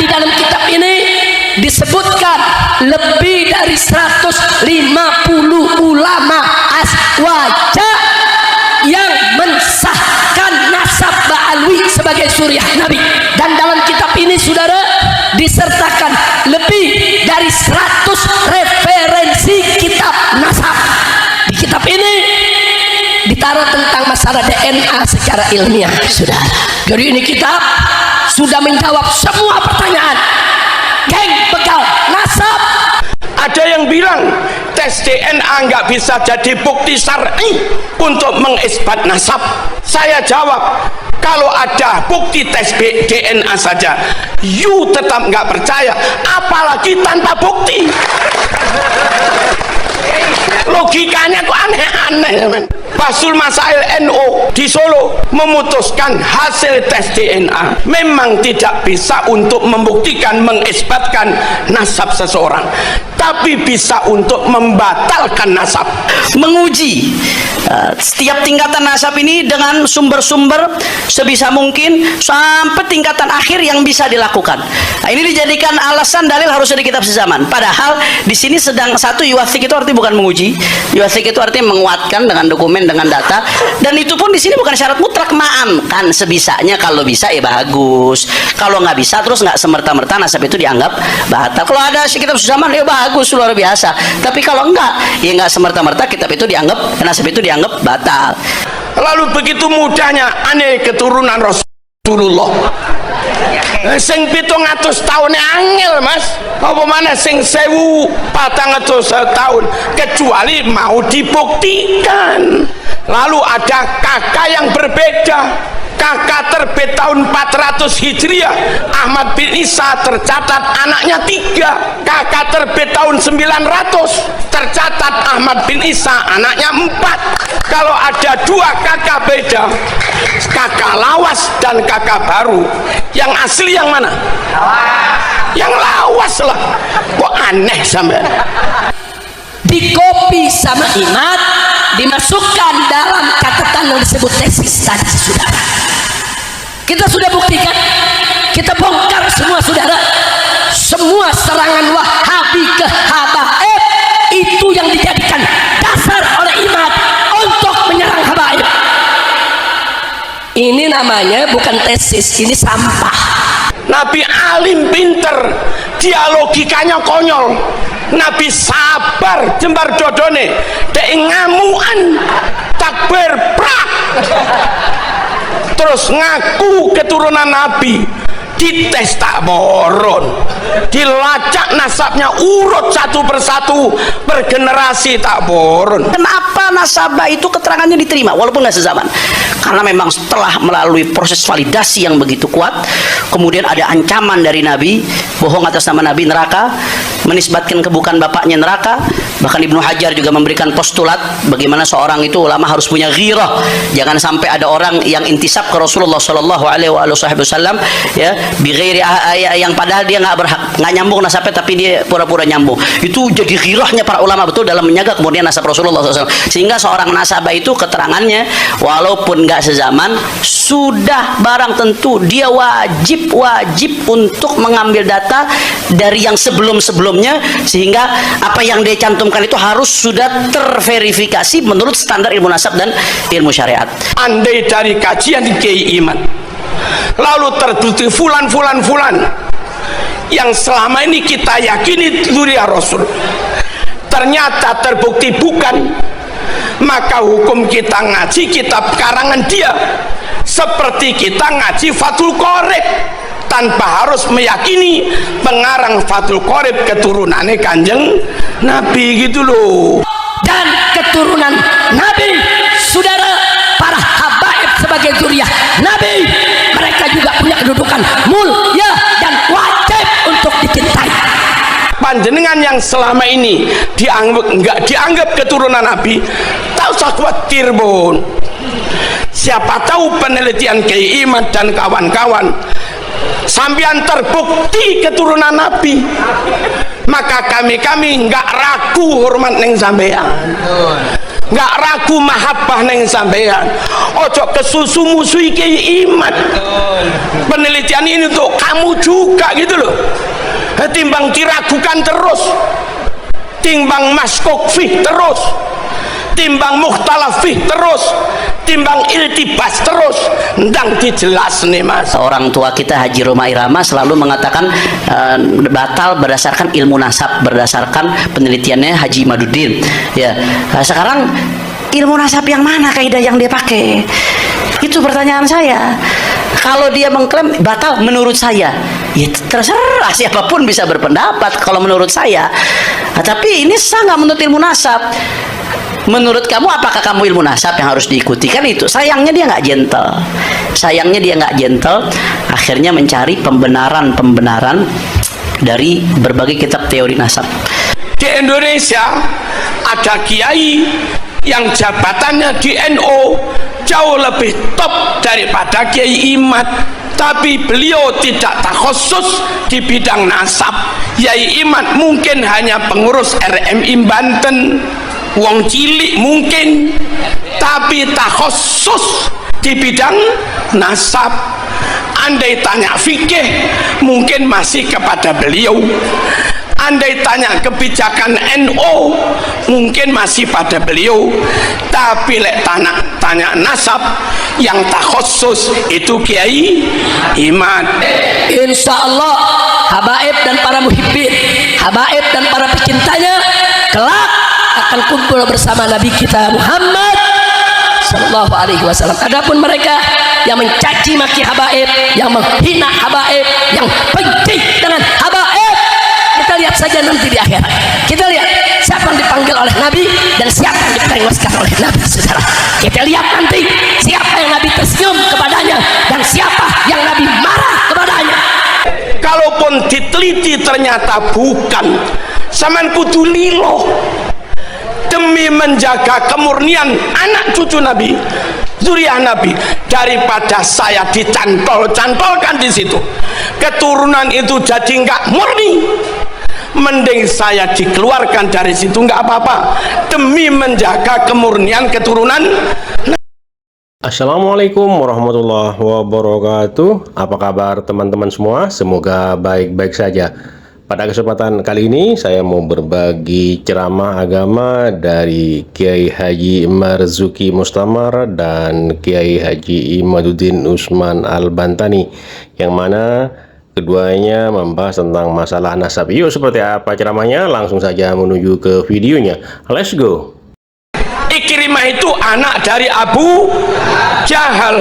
dalam kitab ini disebutkan lebih dari 150 ulama aswaja yang mensahkan nasab Ba'alwi sebagai suriah Nabi. Dan dalam kitab ini saudara disertakan lebih dari 100 referensi kitab nasab. Di kitab ini ditaruh tentang masalah DNA secara ilmiah saudara. Jadi ini kitab sudah menjawab semua pertanyaan geng begal nasab. Ada yang bilang tes DNA nggak bisa jadi bukti syar'i untuk mengisbat nasab. Saya jawab, kalau ada bukti tes DNA saja you tetap nggak percaya, apalagi tanpa bukti. Logikanya tuh aneh-aneh. Basul Masail NU di Solo memutuskan hasil tes DNA memang tidak bisa untuk membuktikan, mengisbatkan nasab seseorang, tapi bisa untuk membatalkan nasab. Menguji setiap tingkatan nasab ini dengan sumber-sumber sebisa mungkin sampai tingkatan akhir yang bisa dilakukan. Nah, ini dijadikan alasan dalil harus ada kitab sezaman. Padahal di sini sedang satu yuwathik itu artinya bukan menguji. Yuwathik itu artinya menguatkan dengan dokumen, dengan data, dan itu pun di sini bukan syarat mutlak. Kan sebisanya, kalau bisa ya bagus, kalau nggak bisa terus nggak semerta-merta nasab itu dianggap batal. Kalau ada kitab sezaman ya bagus, luar biasa, tapi kalau enggak ya nggak semerta-merta kitab itu dianggap, nasab itu dianggap batal. Lalu begitu mudahnya aneh keturunan Rasulullah. Sing 700 tahun angel mas, apa mana sing 1400 tahun, kecuali mau dibuktikan. Lalu ada kakak yang berbeda. Kakak terbit tahun 400 Hijriah, Ahmad bin Isa tercatat anaknya 3. Kakak terbit tahun 900, tercatat Ahmad bin Isa anaknya 4. Kalau ada 2 kakak beda, kakak lawas dan kakak baru, yang asli yang mana? Yang lawas lah. Kok aneh sampai Di kopi sama Imad dimasukkan dalam catatan yang disebut tesis tadi saudara. Kita sudah buktikan, kita bongkar semua saudara, semua serangan Wahabi ke habaib itu yang dijadikan dasar oleh Imad untuk menyerang habaib. Ini namanya bukan tesis, ini sampah. Nabi alim pinter, dia logikanya konyol. Nabi sabar jembar dodone, dek ngamuan takbir prak, terus ngaku keturunan Nabi. Dites tak boron, dilacak nasabnya urut satu persatu bergenerasi tak boron. Kenapa nasabah itu keterangannya diterima walaupun nggak sezaman? Karena memang setelah melalui proses validasi yang begitu kuat, kemudian ada ancaman dari Nabi, bohong atas nama Nabi, neraka, menisbatkan kebukan bapaknya neraka. Bahkan Ibnu Hajar juga memberikan postulat bagaimana seorang itu ulama harus punya ghirah, jangan sampai ada orang yang intisab ke Rasulullah Shallallahu Alaihi Wasallam ya bighairi yang padahal dia nggak nyambung nasabnya, tapi dia pura-pura nyambung. Itu jadi ghirahnya para ulama betul dalam menjaga kemudian nasab Rasulullah SAW. Sehingga seorang nasabah itu keterangannya walaupun nggak sezaman, sudah barang tentu dia wajib untuk mengambil data dari yang sebelumnya, sehingga apa yang dia cantumkan itu harus sudah terverifikasi menurut standar ilmu nasab dan ilmu syariat. Andai dari kajian di Kiai Iman lalu terbukti fulan yang selama ini kita yakini zuriat Rasul ternyata terbukti bukan, maka hukum kita ngaji kitab karangan dia seperti kita ngaji Fathul Qorib tanpa harus meyakini pengarang Fathul Qorib keturunannya Kanjeng Nabi gitu loh. Dan keturunan Nabi saudara, para habaib sebagai zuriat Nabi, mereka juga punya kedudukan mulia dan wajib untuk dicintai. Panjenengan yang selama ini nggak dianggap keturunan Nabi, tak usah khawatir bun. Siapa tahu penelitian Kiai Imad dan kawan-kawan sampean terbukti keturunan Nabi, maka kami nggak ragu hormat neng sampean. nggak ragu mahabbah neng sampean. Ojo kesusu musuhi Kiai Imad. Penelitian ini untuk kamu juga gitu loh. Timbang diragukan terus, timbang maskok fih terus, timbang mukhtalaf fih terus, timbang iltibas terus, ndang dijelas nih mas. Orang tua kita Haji Roma Irama selalu mengatakan batal berdasarkan ilmu nasab, berdasarkan penelitiannya Haji Imaduddin. Ya, sekarang ilmu nasab yang mana kaidah yang dia pakai? Itu pertanyaan saya. Kalau dia mengklaim batal menurut saya, ya terserah, siapapun bisa berpendapat kalau menurut saya. Nah, tapi ini sangat menurut ilmu nasab. Menurut kamu, apakah kamu ilmu nasab yang harus diikuti? Kan itu. Sayangnya dia nggak gentle. Sayangnya dia nggak gentle. Akhirnya mencari pembenaran dari berbagai kitab teori nasab. Di Indonesia ada kiai yang jabatannya di NU jauh lebih top daripada Kiai Imad, tapi beliau tidak takhusus di bidang nasab. Kiai Imad mungkin hanya pengurus RMI Banten, wong cilik mungkin, tapi takhusus di bidang nasab. Andai tanya fikih mungkin masih kepada beliau, andai tanya kebijakan NU mungkin masih pada beliau, tapi lek tanya nasab yang takhusus itu Kiai Imad. Insya Allah habaib dan para muhibbin, habaib dan para pecintanya kelak akan kumpul bersama Nabi kita Muhammad Sallallahu Alaihi Wasallam. Adapun mereka yang mencaci maki habaib, yang menghina habaib, yang benci dengan habaib, kita lihat saja nanti di akhirat. Kita lihat siapa yang dipanggil oleh Nabi dan siapa yang diperingatkan oleh Nabi, saudara. Kita lihat nanti siapa yang Nabi tersenyum kepadanya dan siapa yang Nabi marah kepadanya. Kalaupun diteliti ternyata bukan, saman kudu lilo demi menjaga kemurnian anak cucu Nabi, zuriat Nabi, daripada saya dicantol-cantolkan di situ, keturunan itu jadi nggak murni, mending saya dikeluarkan dari situ nggak apa-apa demi menjaga kemurnian keturunan. Assalamualaikum warahmatullahi wabarakatuh. Apa kabar teman-teman semua? Semoga baik-baik saja. Pada kesempatan kali ini saya mau berbagi ceramah agama dari Kiai Haji Marzuki Mustamar dan Kiai Haji Imaduddin Usman Al-Bantani, yang mana keduanya membahas tentang masalah nasab. Yuk, seperti apa ceramahnya? Langsung saja menuju ke videonya. Let's go. Ikrimah itu anak dari Abu Jahal.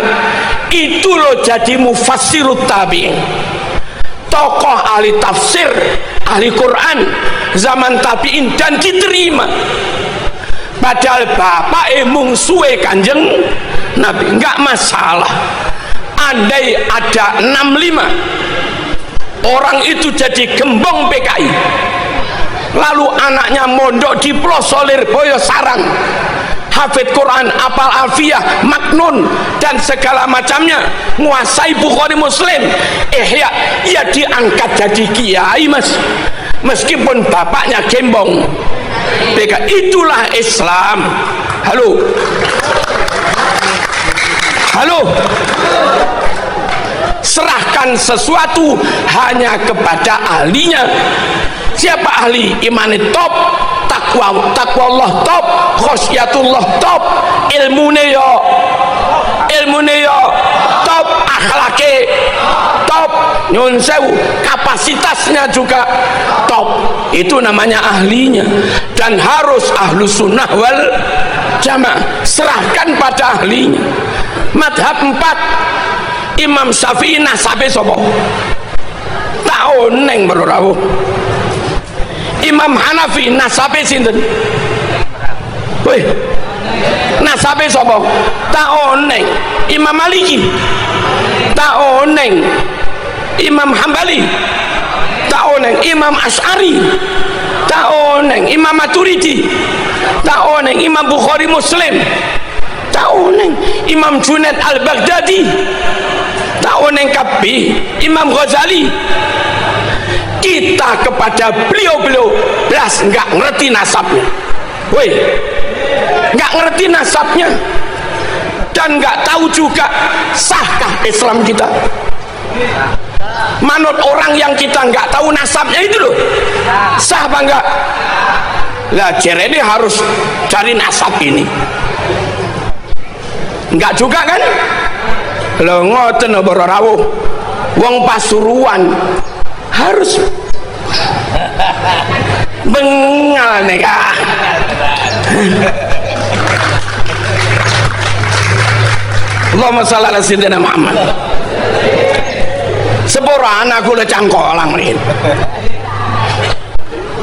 Itu loh jadi mufassirut tabi'in, tokoh ahli tafsir, ahli Quran zaman tabi'in, dan diterima. Padahal bapak mungsuhe Kanjeng Nabi. Enggak masalah andai ada 65 orang itu jadi gembong PKI, lalu anaknya mondok di Plosolir Boyo Sarang, hafid Quran, apal alfiyah, maknun dan segala macamnya, menguasai Bukhari Muslim, ihya, ia diangkat jadi kiai mas, meskipun bapaknya gembong PKI. Itulah Islam. Halo, halo, serahkan sesuatu hanya kepada ahlinya. Siapa ahli? Imani top, takwa Allah top, khosyatullah top, ilmune yo top, akhlake top, nyun sewu, kapasitasnya juga top. Itu namanya ahlinya, dan harus ahlu sunnah wal jamaah. Serahkan pada ahlinya. Madhab 4 Imam Syafi'i nasabe sopo? Tahu neng berurawu. Imam Hanafi nasabe sinten? Woi, nasabe sapa? Tak oneng. Imam Maliki tak oneng. Imam Hambali tak oneng. Imam Asy'ari tak oneng. Imam Maturidi tak oneng. Imam Bukhari Muslim tak oneng. Imam Junaid Al-Baghdadi tak oneng kabeh. Imam Ghazali. Kita kepada beliau-beliau belas nggak ngerti nasabnya. Woi, nggak ngerti nasabnya, dan nggak tahu juga sahkah Islam kita. Manut orang yang kita nggak tahu nasabnya itu loh, sah apa enggak? Lah ini harus cari nasab ini, enggak juga kan? Lo ngoten rawuh wong Pasuruan harus bengal nih kak. Allahumma shalli ala sayyidina Muhammad. Sepura anakku le cangkolang nih.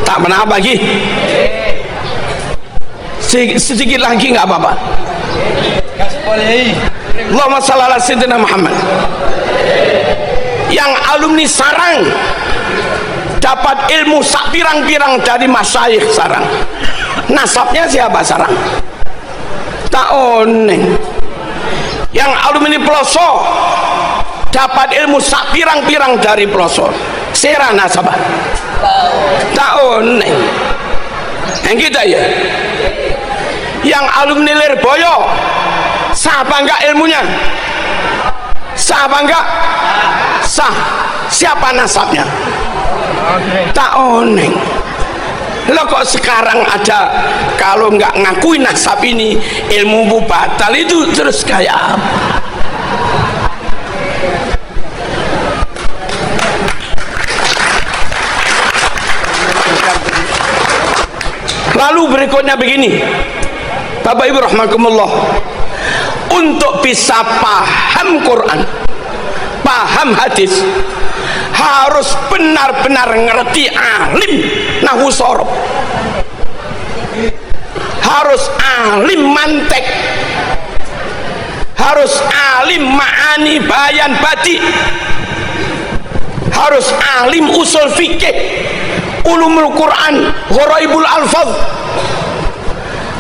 Tak pernah lagi. Sedikit lagi nggak apa-apa. Allahumma shalli ala sayyidina Muhammad. Yang alumni sarang dapat ilmu sak pirang-pirang dari masyayikh sarang. Nasabnya siapa sarang? Tak oneng. Yang alumni pelosok dapat ilmu sak pirang-pirang dari pelosok. Sera nasabah. Tak oneng. Yang kita ya. Yang alumni Lirboyo sah apa enggak ilmunya? Sah apa enggak? Sah. Siapa nasabnya? Tak oneng. Lo kok sekarang ada kalau nggak ngakui nasab ini ilmu batal itu terus kayak apa? Lalu berikutnya begini, Bapak Ibu rahimakumullah, untuk bisa paham Quran, paham hadis, harus benar-benar ngerti alim nahwu sorof, harus alim mantek, harus alim ma'ani bayan badi, harus alim usul fikih, ulumul Quran, gharaibul alfaz,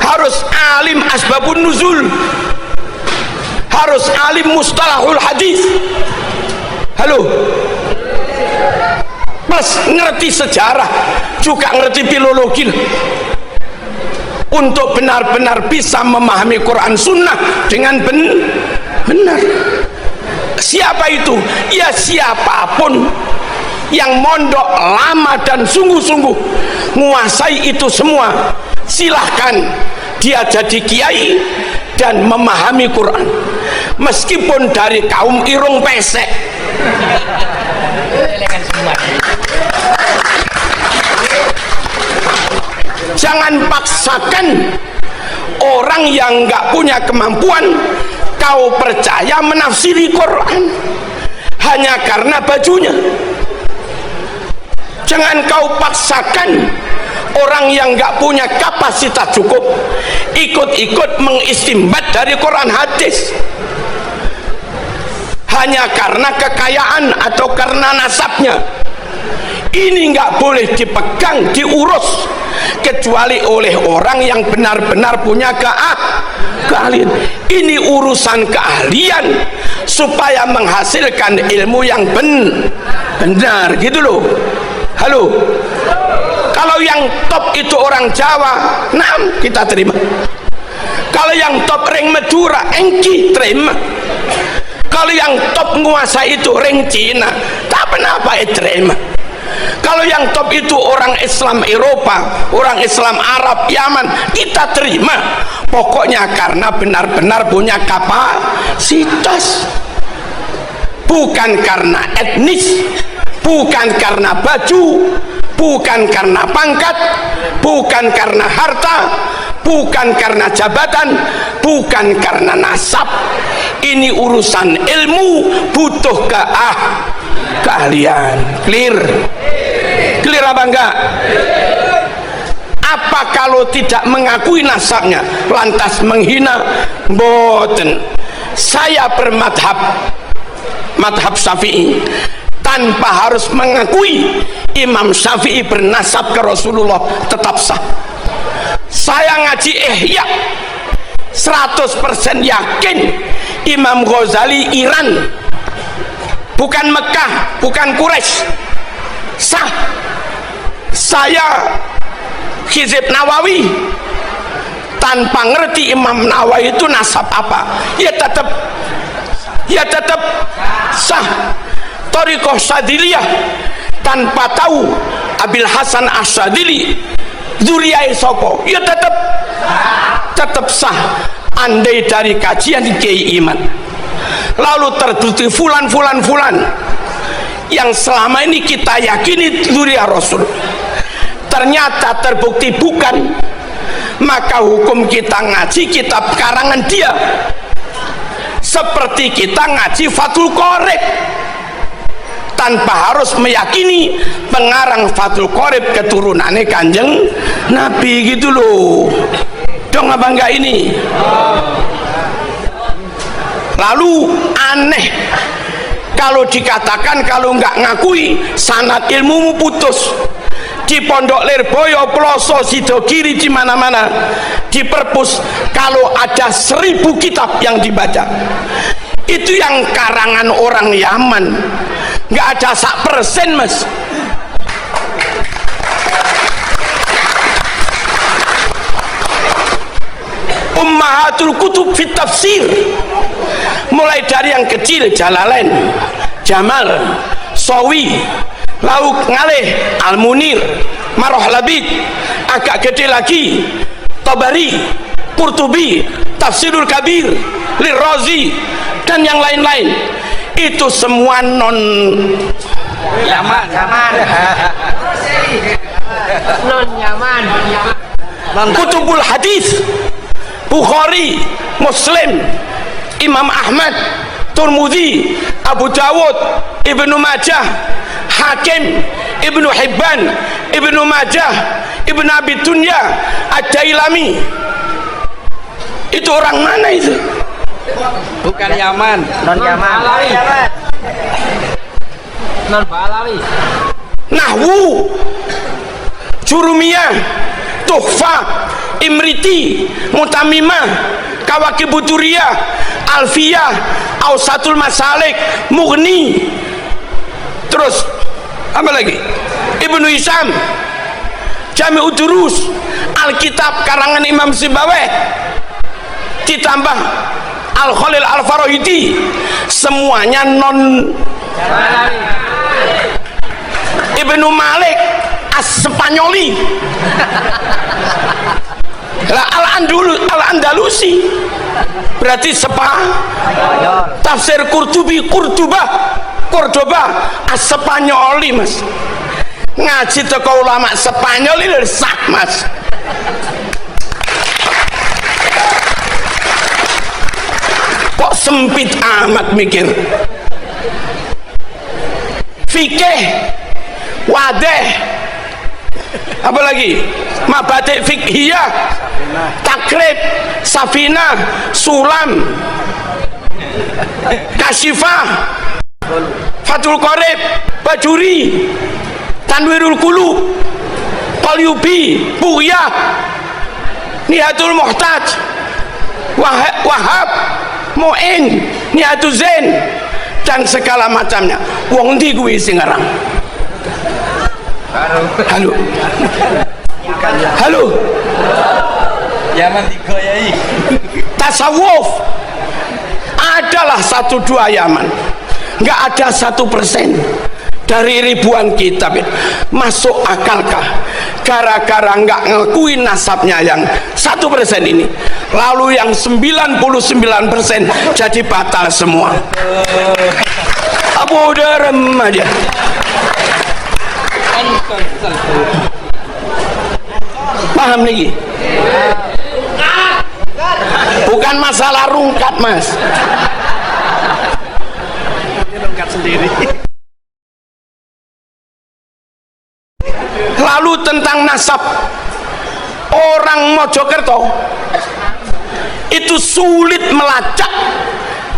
harus alim asbabun nuzul, harus alim mustalahul hadis. Halo, plus ngerti sejarah, juga ngerti filologi, untuk benar-benar bisa memahami Quran Sunnah dengan benar. Siapa itu? Ya siapapun yang mondok lama dan sungguh-sungguh menguasai itu semua, silahkan dia jadi kiai dan memahami Quran, meskipun dari kaum irung pesek. Jangan paksakan orang yang nggak punya kemampuan kau percaya menafsiri Quran hanya karena bajunya. Jangan kau paksakan orang yang nggak punya kapasitas cukup ikut-ikut mengistimbat dari Quran hadis hanya karena kekayaan atau karena nasabnya. Ini nggak boleh dipegang, diurus kecuali oleh orang yang benar-benar punya keahlian. Ini urusan keahlian supaya menghasilkan ilmu yang benar gitu loh. Halo, kalau yang top itu orang Jawa, nah kita terima. Kalau yang top ring Madura, engki terima. Kalau yang top nguasa itu ring Cina, tak kenapa terima. Kalau yang top itu orang Islam Eropa, orang Islam Arab, Yaman, kita terima. Pokoknya karena benar-benar punya kapasitas, bukan karena etnis, bukan karena baju, bukan karena pangkat, bukan karena harta, bukan karena jabatan, bukan karena nasab. Ini urusan ilmu, butuh keahlian. Clear? Clear apa enggak? Apa kalau tidak mengakui nasabnya lantas menghina? Boten. Saya bermadhab Syafi'i, tanpa harus mengakui Imam Syafi'i bernasab ke Rasulullah tetap sah. Saya ngaji Ihya 100% yakin Imam Ghazali Iran, bukan Mekah, bukan Quraisy, sah. Saya Hizib Nawawi tanpa ngerti Imam Nawawi itu nasab apa, ya tetap sah. Thariqah Syadziliyah tanpa tahu Abil Hasan Asyadzili dzuriyah sapa, ya tetap sah. Andai dari kajian Kiai Iman lalu terbukti fulan yang selama ini kita yakini dzuriyah Rasul ternyata terbukti bukan, maka hukum kita ngaji kitab karangan dia seperti kita ngaji Fathul Qorib tanpa harus meyakini pengarang Fathul Qorib keturunannya Kanjeng Nabi gitu loh. Dong apa enggak ini? Lalu aneh kalau dikatakan kalau enggak ngakui sanad ilmumu putus. Di Pondok Lirboyo, Ploso, Sidogiri, di mana-mana di perpus kalau ada 1000 kitab yang dibaca itu yang karangan orang Yaman, nggak ada 1% mas. Ummahatul Kutub fit Tafsir, mulai dari yang kecil Jalalain, Jamal, Sawi, Lauk Ngaleh, Al-Munir, Maroh Labid, agak gede lagi Tabari, Qurtubi, Tafsirul Kabir, Lirrazi, dan yang lain-lain. Itu semua non Yaman. Non Yaman. Kutubul Hadis, Bukhari, Muslim, Imam Ahmad, Turmudi, Abu Dawud, Ibnu Majah, Hakim, Ibnu Hibban, Ibnu Majah, Ibnu Abi Dunya, Ad-Dailami. Itu orang mana itu? Bukan Yaman, non Yaman. Non Balawi. Nahwu, Jurumiyah, Tuhfah, Imriti, Mutamimah, Kawakibuturiyah, Alfiyah, Ausatul Masalik, Mughni. Terus apa lagi? Ibnu Hisam, Jami'ud Durus, Alkitab karangan Imam Sibawayh, ditambah Al-Khalil Al-Farahidi, semuanya non Ibnu Malik As-Spanyoli, Al-Andalusi, berarti tafsir Qurtubi, Cordoba, As-Spanyoli mas. Ngaji teko ulama Spanyol ini sah mas. Kok sempit amat mikir. Fikih, wadeh, apa lagi? Mabadik fikhiyah, takrib, safina, sulam, kasyifah, Fathul Qorib, Bajuri, Tanwirul Qulub, Qalyubi, Bughiyah, Nihatul Muhtaj, Wahab, Mu'in, Nihatul Zain, dan segala macamnya. Wong ndi kuwi sing ngarang? Halo. Halo. Yaman digoyai. Tasawuf adalah 1-2 Yaman, nggak ada 1% dari ribuan kitab. Masuk akalkah gara-gara nggak ngakuin nasabnya yang 1% ini, lalu yang 99% jadi batal semua? Abu Darem aja. Paham lagi? Bukan masalah rungkat mas. Rungkat sendiri. Lalu tentang nasab orang Mojokerto itu sulit melacak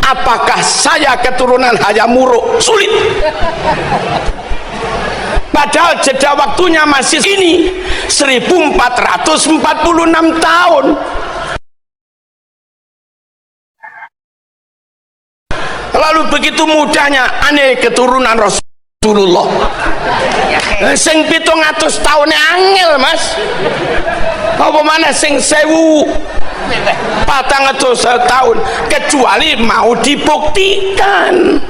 apakah saya keturunan Hayam Wuruk, sulit. Padahal jeda waktunya masih ini 1446 tahun. Lalu begitu mudahnya aneh keturunan Rasulullah. Sing 700 tahun angel mas. Apa mana sing 1400 tahun, kecuali mau dibuktikan.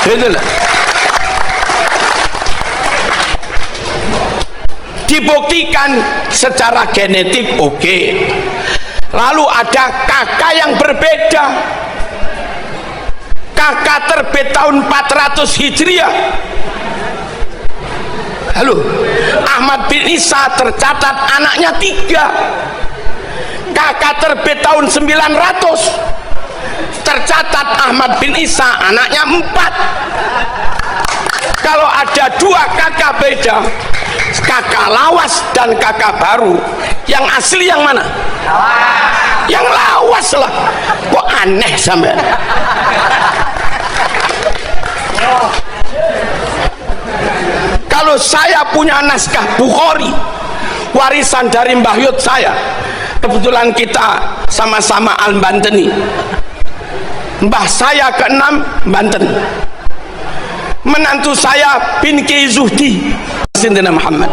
Itulah. Dibuktikan secara genetik oke. Lalu ada kakak yang berbeda. Kakak terbit tahun 400 Hijriah. Halo, Ahmad bin Isa tercatat anaknya 3. Kakak terbit tahun 900 tercatat Ahmad bin Isa anaknya 4. Kalau ada 2 kakak beda, kakak lawas dan kakak baru, yang asli yang mana? Yang lawas lah. Kok aneh sampean? Kalau saya punya naskah Bukhari warisan dari Mbah Yud saya, kebetulan kita sama-sama Al-Banteni, mbah saya ke-6 Banten, menantu saya bin Ki Zuhdi Sintina Muhammad.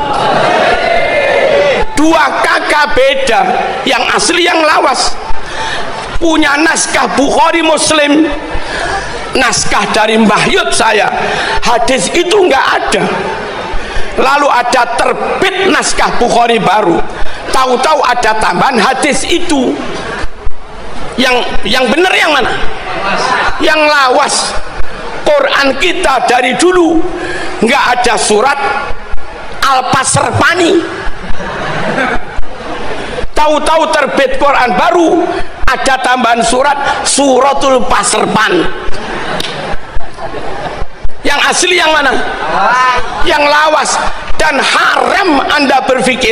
2 kakak beda, yang asli yang lawas, punya naskah Bukhari Muslim, naskah dari Mbah Yud saya, hadis itu nggak ada. Lalu ada terbit naskah Bukhari baru, tahu-tahu ada tambahan hadis itu. Yang benar yang mana? Yang lawas. Quran kita dari dulu nggak ada surat Al-Pasrpani. Tahu-tahu terbit Quran baru, ada tambahan surat Suratul Pasrpan. Yang asli yang mana? Yang lawas. Dan haram Anda berpikir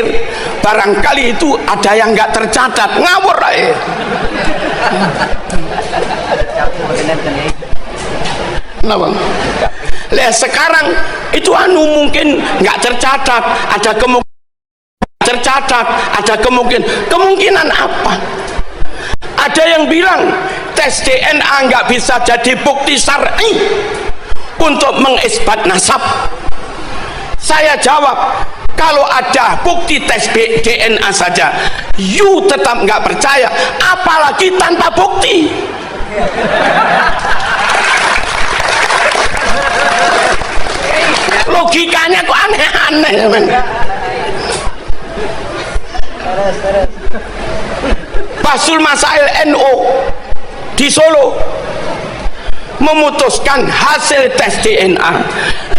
barangkali itu ada yang nggak tercatat. Ngawur aja. Kenapa? Lihat sekarang itu mungkin nggak tercatat, ada kemungkinan apa? Ada yang bilang tes DNA nggak bisa jadi bukti syar'i untuk mengisbat nasab. Saya jawab, kalau ada bukti tes DNA saja you tetap nggak percaya, apalagi tanpa bukti. Logikanya kok aneh-aneh. Basul Masail NU di Solo memutuskan hasil tes DNA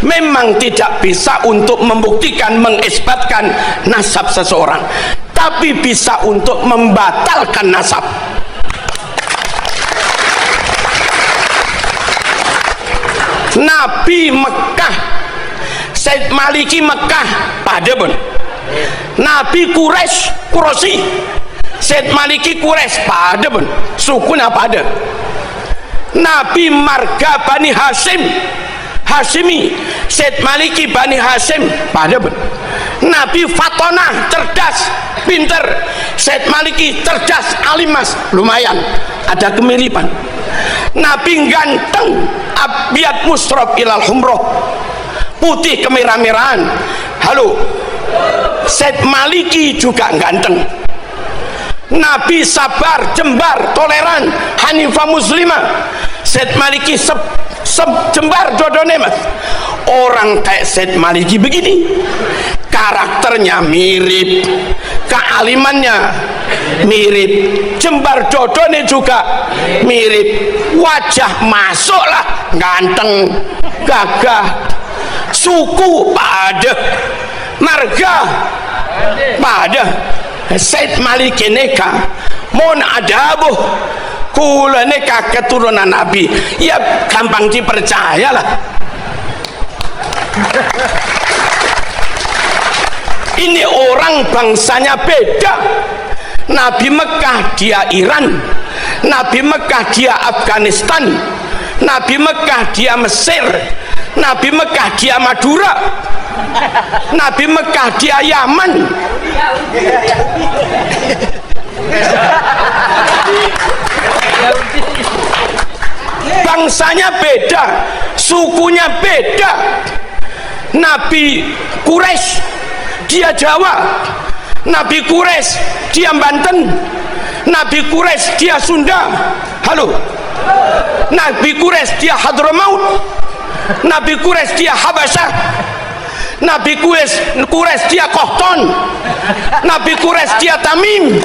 memang tidak bisa untuk membuktikan, mengisbatkan nasab seseorang, tapi bisa untuk membatalkan nasab. Nabi Mekah, Said Maliki Mekah Padebon, Nabi Quraisy Said Maliki Quraisy Padebon, sukuna pada. Nabi marga Bani Hashimi Said Maliki Bani Hashim Padebon. Nabi Fatona cerdas, pinter, Said Maliki cerdas, alimas, lumayan, ada kemiripan. Nabi ganteng, Abiyat Musrof ilal Humroh, putih kemerah-merahan. Halo, Said Maliki juga ganteng. Nabi sabar, jembar, toleran, Hanifah muslimah. Said Maliki jembar dodone mas. Orang kayak Said Maliki begini, karakternya mirip, kealimannya mirip, jembar dodone juga mirip, wajah masuklah, ganteng, gagah, suku pada, marga pada. Said Maliki neka mon adabuh, kula neka keturunan Nabi, ya gampang dipercayalah. Ini orang bangsanya beda. Nabi Mekah dia Iran, Nabi Mekah dia Afghanistan, Nabi Mekah dia Mesir, Nabi Mekah dia Madura, Nabi Mekah dia Yaman. Bangsanya beda, sukunya beda. Nabi Quraisy dia Jawa, Nabi Quraisy dia Banten, Nabi Quraisy dia Sunda. Halo. Nabi Quraisy dia Hadramaut, Nabi Quraisy dia Habasyah, Nabi Quraisy dia Qahtan, Nabi Quraisy dia Tamim.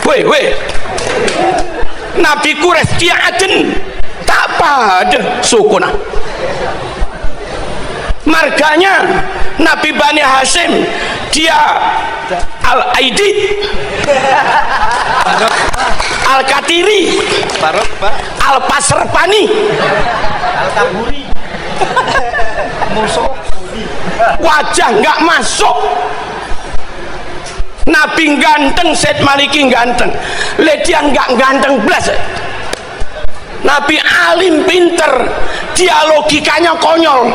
Weh. Nabi Quraisy dia Aden. Tak pada sukuna. Marganya Nabi Bani Hashim dia Al-Aidid, Al-Katiri, Al-Pasrapani, Al-Taburi. Musuh. wajah nggak masuk. Nabi ganteng, Said Maliki ganteng, dia nggak ganteng belas. Nabi alim pinter, dia logikanya konyol.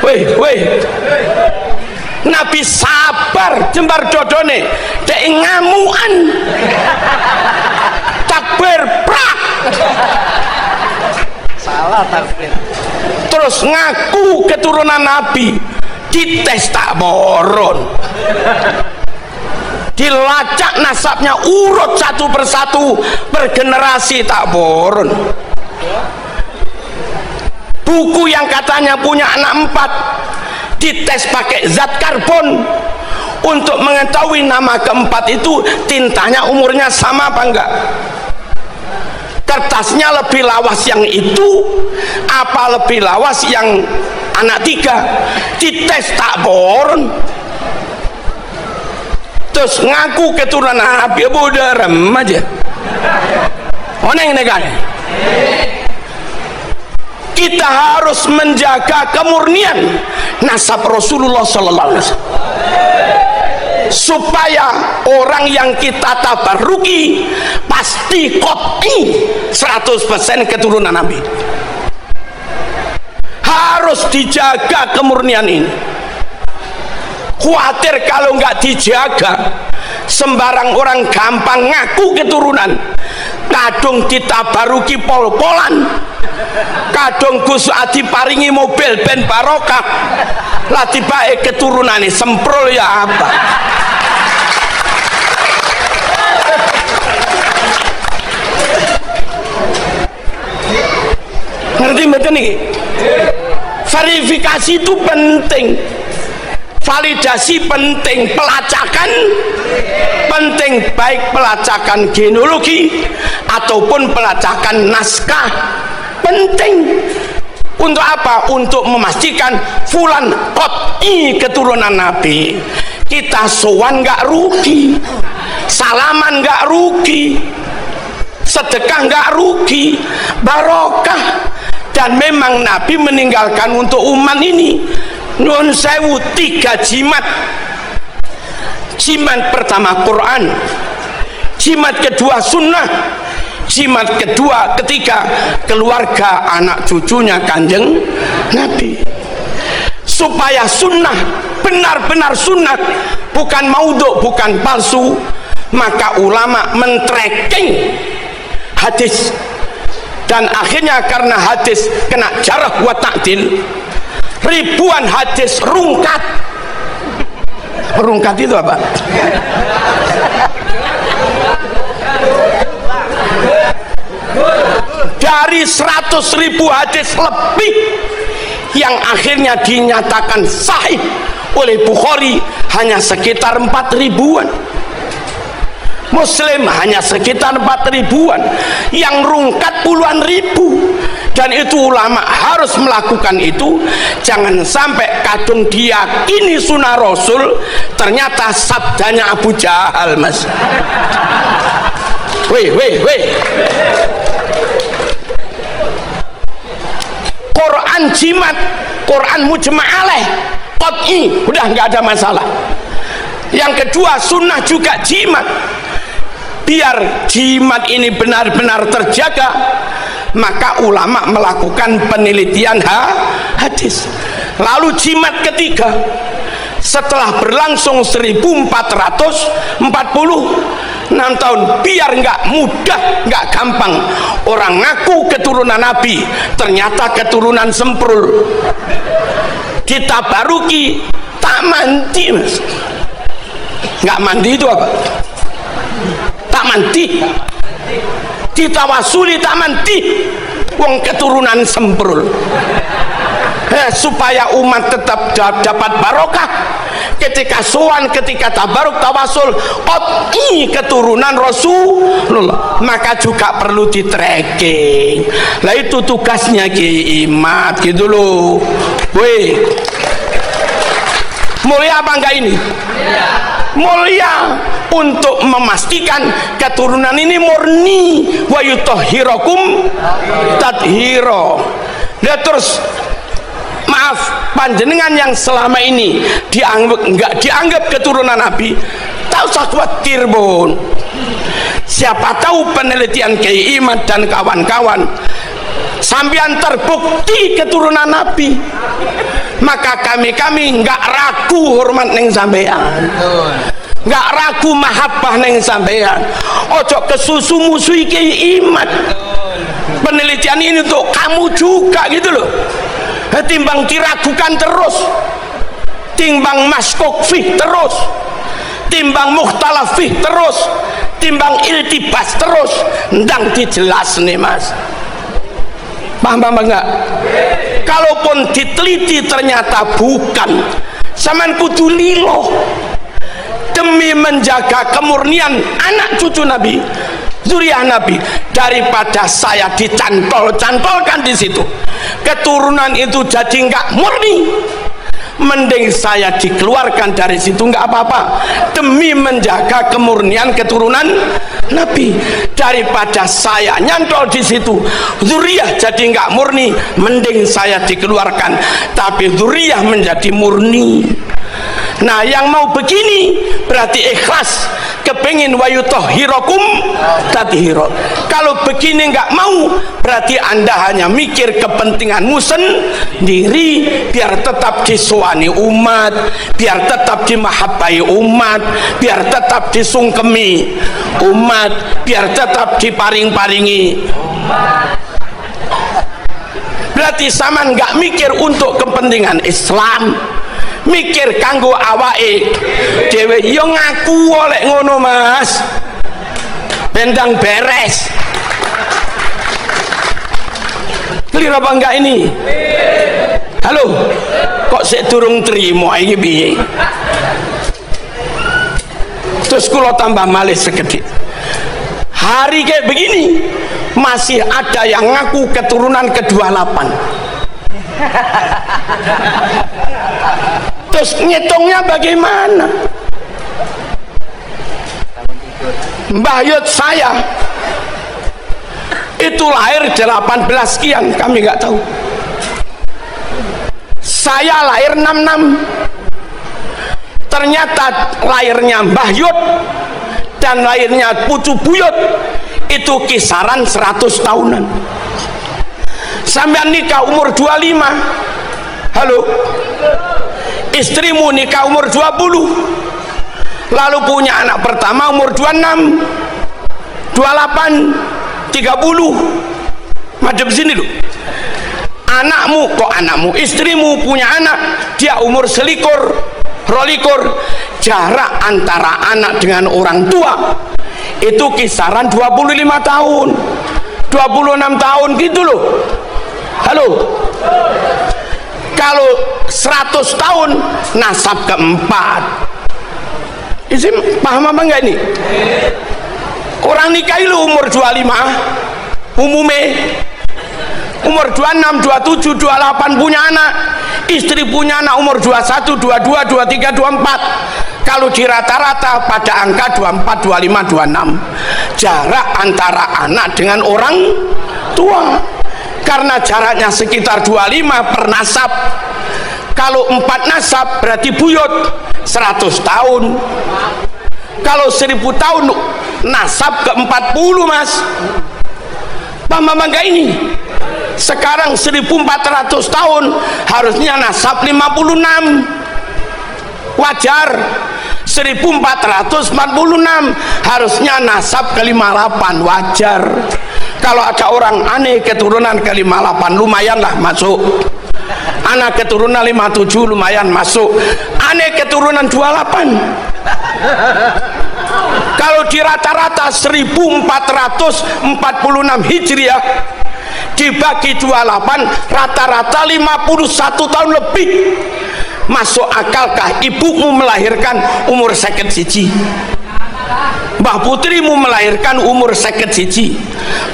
Weh. Nabi sabar, jembar dodone, dek ngamuan, takbir prak, Salah takbir. terus ngaku keturunan Nabi, dites tak boron, dilacak nasabnya urut satu persatu per generasi tak boron. Buku yang katanya punya anak 4 dites pakai zat karbon untuk mengetahui nama keempat itu tintanya umurnya sama apa enggak, kertasnya lebih lawas yang itu apa lebih lawas yang anak 3, dites tak boron. Terus ngaku keturunan Nabi, udah rem aja oneng negara. Kita harus menjaga kemurnian nasab Rasulullah sallallahu alaihi wasallam supaya orang yang kita tabaruki pasti qat'i 100% keturunan Nabi. Harus dijaga kemurnian ini. Khawatir kalau nggak dijaga, sembarang orang gampang ngaku keturunan, kadung ditabaruki pol-polan, kadung Gus Adi paringi mobil ben barokah, lah tibae keturunane semprol ya apa. Ngerti betul nih? Verifikasi itu penting, validasi penting, pelacakan penting, baik pelacakan genealogi ataupun pelacakan naskah penting. Untuk apa? Untuk memastikan fulan qat'i keturunan Nabi. Kita sowan nggak rugi, salaman nggak rugi, sedekah nggak rugi, barokah. Dan memang Nabi meninggalkan untuk umat ini nun sewu 3 jimat. Jimat pertama Quran, jimat kedua sunnah, jimat ketiga keluarga anak cucunya Kanjeng Nabi. Supaya sunnah benar-benar sunnah, bukan maudhu, bukan palsu, maka ulama men-tracking hadis. Dan akhirnya karena hadis kena jarah wa ta'dil, ribuan hadis rungkat. Rungkat itu apa? Dari 100.000 hadis lebih yang akhirnya dinyatakan sahih oleh Bukhari hanya sekitar 4.000-an, Muslim hanya sekitar 4.000-an, yang rungkat puluhan ribu. Dan itu ulama harus melakukan itu. Jangan sampai kadung diyakini sunnah Rasul ternyata sabdanya Abu Jahal, mas. Weh. Quran jimat, Quran mujma' alaih, qat'i, udah nggak ada masalah. Yang kedua sunnah juga jimat. Biar jimat ini benar-benar terjaga, maka ulama melakukan penelitian hadis. Lalu jimat ketiga, setelah berlangsung 1446 tahun, biar nggak mudah, nggak gampang orang ngaku keturunan Nabi ternyata keturunan semprul. ditabaruki tak mandi mas. Nggak mandi itu apa? Tak mandi. Ditawasuli tak mandi. Wong keturunan semprul. Supaya umat tetap dapat barokah ketika sowan, ketika tabaruk tawasul keturunan Rasulullah, maka juga perlu di tracking. Lah itu tugasnya Ki Imat gitu loh. Weh, mulia apa enggak ini? Mulia untuk memastikan keturunan ini murni, wa yutahhirakum tathira. Nah terus maaf, panjenengan yang selama ini enggak dianggap keturunan Nabi, tak usah khawatir Bun. Siapa tahu penelitian Kiai Imat dan kawan-kawan sampean terbukti keturunan Nabi, maka kami enggak ragu hormat neng sampean, enggak ragu mahabbah neng sampean. Ojo kesusu musuhi Kiai Imat. Penelitian ini untuk kamu juga gitu loh. Timbang diragukan terus, timbang maskok fih terus, timbang mukhtalaf fih terus, timbang iltibas terus, ndang dijelas nih mas. Paham enggak? Kalaupun diteliti ternyata bukan, saman kudu lilo demi menjaga kemurnian anak cucu Nabi, zuriyah Nabi, daripada saya dicantol-cantolkan di situ, keturunan itu jadi nggak murni, mending saya dikeluarkan dari situ nggak apa-apa demi menjaga kemurnian keturunan Nabi, daripada saya nyantol di situ zuriyah jadi nggak murni, mending saya dikeluarkan tapi zuriyah menjadi murni. Nah yang mau begini berarti ikhlas, kepingin wayutahhirakum tathira. Kalau begini nggak mau, berarti anda hanya mikir kepentinganmu sendiri, biar tetap disowani umat, biar tetap dimahabbai umat, biar tetap disungkemi umat, biar tetap diparing-paringi. Berarti sama nggak mikir untuk kepentingan Islam, mikir kanggo awake dhewe. Yo ngaku oleh ngono mas, bendang beres. Clear apa enggak ini? Halo, kok sik durung trimo iki piye? Terus kula tambah malih sekedhik. Hari kayak begini masih ada yang ngaku keturunan ke-28. Terus ngitungnya bagaimana? Mbah Yud saya itu lahir 18 sekian, kami nggak tahu. Saya lahir 66. Ternyata lahirnya Mbah Yud dan lahirnya Putu Buyut itu kisaran 100 tahunan. Sampai nikah umur 25. Halo, istrimu nikah umur 20, lalu punya anak pertama umur 26, 28, 30. Madep sini lu. Anakmu, istrimu punya anak, dia umur selikur, rolikur. Jarak antara anak dengan orang tua itu kisaran 25 tahun, 26 tahun gitu loh. Halo, kalau 100 tahun nasab keempat. Isim paham apa enggak ini? Orang nikah itu umur 25 umumnya, umur 26, 27, 28 punya anak, istri punya anak umur 21, 22, 23, 24. Kalau di rata-rata pada angka 24, 25, 26 jarak antara anak dengan orang tua. Karena jaraknya sekitar 25 per nasab. Kalau 4 nasab berarti buyut 100 tahun. Kalau 1000 tahun nasab ke 40 mas. Paham enggak ini? Sekarang 1400 tahun harusnya nasab 56. Wajar. 1446 harusnya nasab ke 58, wajar. Kalau ada orang aneh keturunan ke 58 lumayan lah masuk. anak keturunan 57 lumayan masuk, aneh keturunan 28. Kalau di rata-rata 1446 Hijriah dibagi 28, rata-rata 51 tahun lebih. Masuk akalkah ibumu melahirkan umur 51? Mbah putrimu melahirkan umur 51,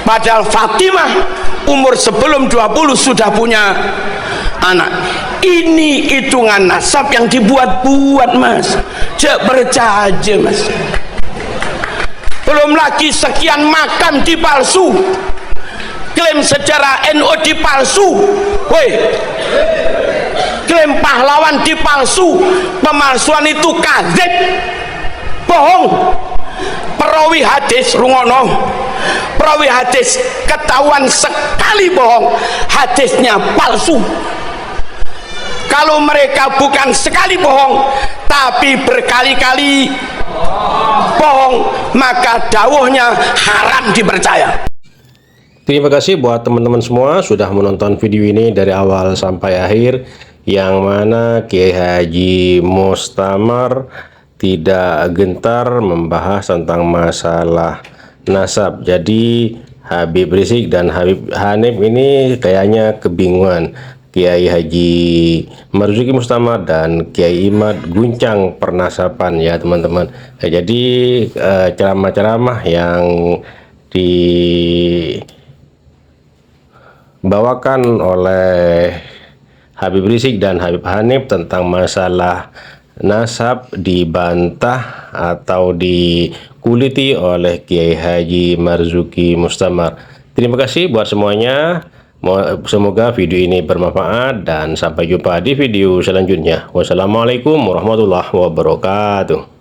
padahal Fatimah umur sebelum 20 sudah punya anak. Ini hitungan nasab yang dibuat-buat, Mas. Cek bercaja, Mas. Belum lagi sekian makam dipalsu, klaim sejarah NU dipalsu, woi, klaim pahlawan dipalsu. Pemalsuan itu kadzib, bohong. Perawi hadis rungono, perawi hadis ketahuan sekali bohong, hadisnya palsu. Kalau mereka bukan sekali bohong tapi berkali-kali bohong, maka dawuhnya haram dipercaya. Terima kasih buat teman-teman semua sudah menonton video ini dari awal sampai akhir, yang mana Kiai Haji Mustamar tidak gentar membahas tentang masalah nasab. Jadi Habib Rizik dan Habib Hanif ini kayaknya kebingungan. Kiai Haji Marzuki Mustamar dan Kiai Imad guncang pernasaban ya teman-teman. Jadi ceramah-ceramah yang dibawakan oleh Habib Rizik dan Habib Hanif tentang masalah nasab dibantah atau dikuliti oleh Kiai Haji Marzuki Mustamar. Terima kasih buat semuanya. Semoga video ini bermanfaat dan sampai jumpa di video selanjutnya. Wassalamualaikum warahmatullahi wabarakatuh.